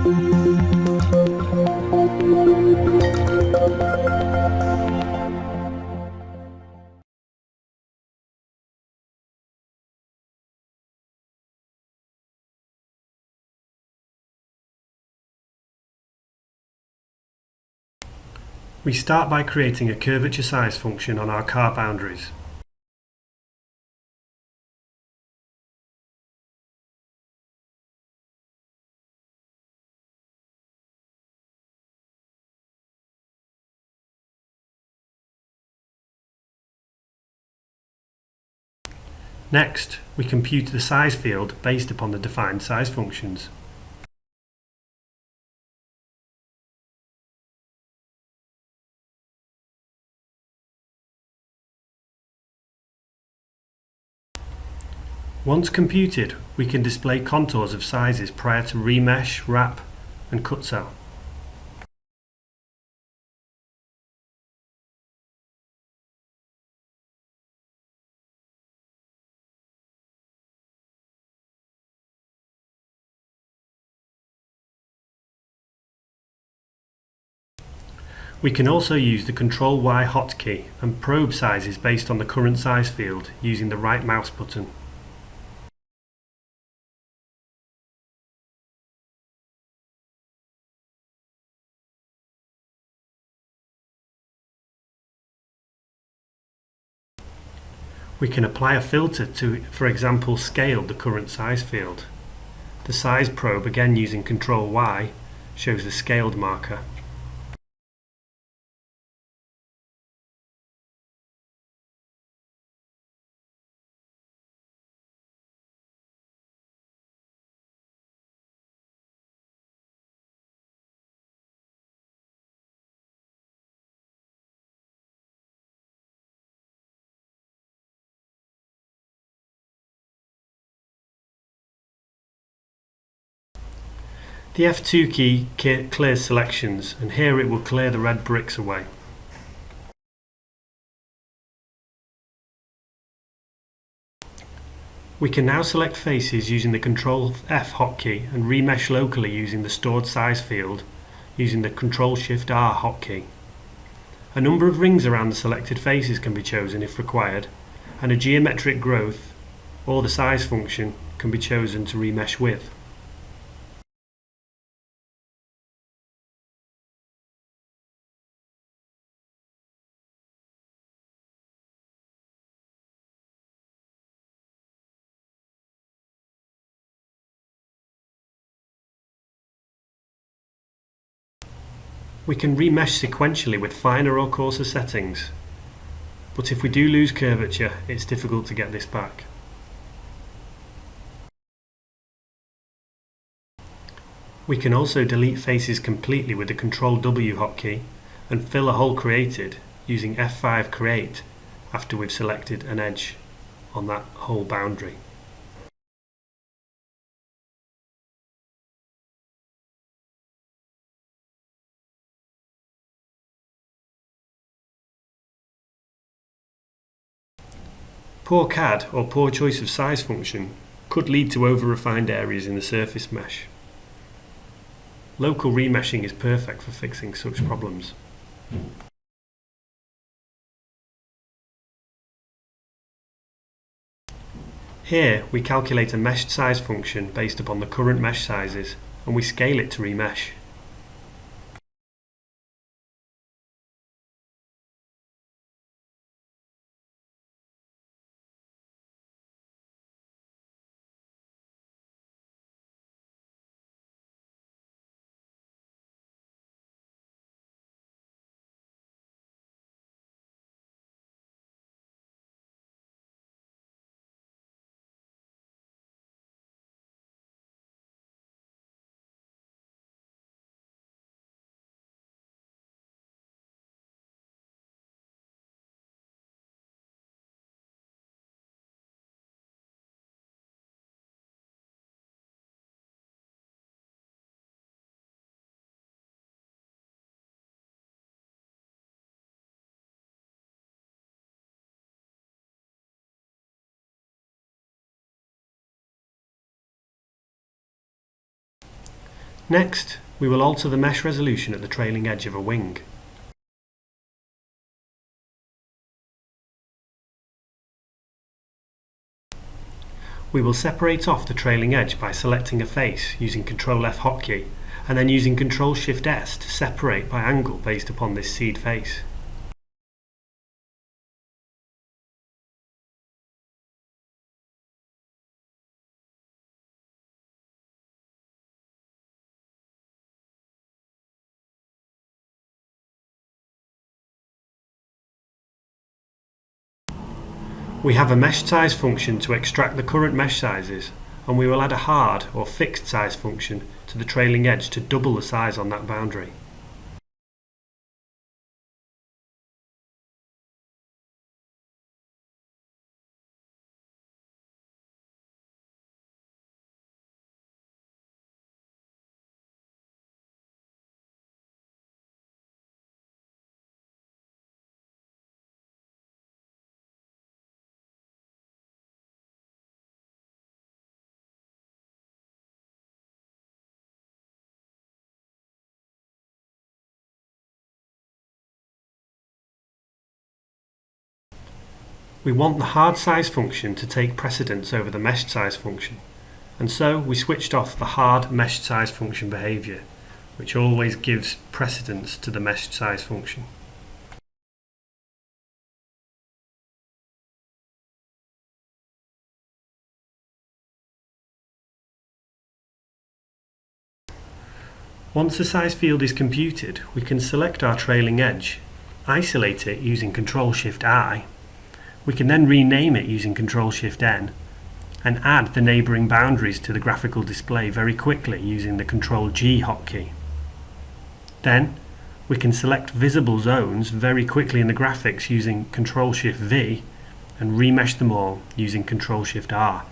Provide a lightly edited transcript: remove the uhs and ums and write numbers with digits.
We start by creating a curvature size function on our car boundaries. Next, we compute the size field based upon the defined size functions. Once computed, we can display contours of sizes prior to remesh, wrap, and cut cell. We can also use the Ctrl Y hotkey and probe sizes based on the current size field using the right mouse button. We can apply a filter to, for example, scale the current size field. The size probe, again using Ctrl Y, shows the scaled marker. The F2 key clears selections, and here it will clear the red bricks away. We can now select faces using the Ctrl F hotkey and remesh locally using the stored size field using the Ctrl Shift R hotkey. A number of rings around the selected faces can be chosen if required, and a geometric growth or the size function can be chosen to remesh with. We can remesh sequentially with finer or coarser settings, but if we do lose curvature, it's difficult to get this back. We can also delete faces completely with the Ctrl W hotkey and fill a hole created using F5 create after we've selected an edge on that whole boundary. Poor CAD or poor choice of size function could lead to over-refined areas in the surface mesh. Local remeshing is perfect for fixing such problems. Here we calculate a meshed size function based upon the current mesh sizes, and we scale it to remesh. Next, we will alter the mesh resolution at the trailing edge of a wing. We will separate off the trailing edge by selecting a face using Ctrl+F hotkey and then using Ctrl+Shift+S to separate by angle based upon this seed face. We have a mesh size function to extract the current mesh sizes, and we will add a hard or fixed size function to the trailing edge to double the size on that boundary. We want the hard size function to take precedence over the mesh size function, and so we switched off the hard mesh size function behavior, which always gives precedence to the mesh size function. Once the size field is computed, we can select our trailing edge, isolate it using Ctrl+Shift+I. We can then rename it using Ctrl+Shift+N and add the neighbouring boundaries to the graphical display very quickly using the Ctrl+G hotkey. Then we can select visible zones very quickly in the graphics using Ctrl+Shift+V and remesh them all using Ctrl+Shift+R.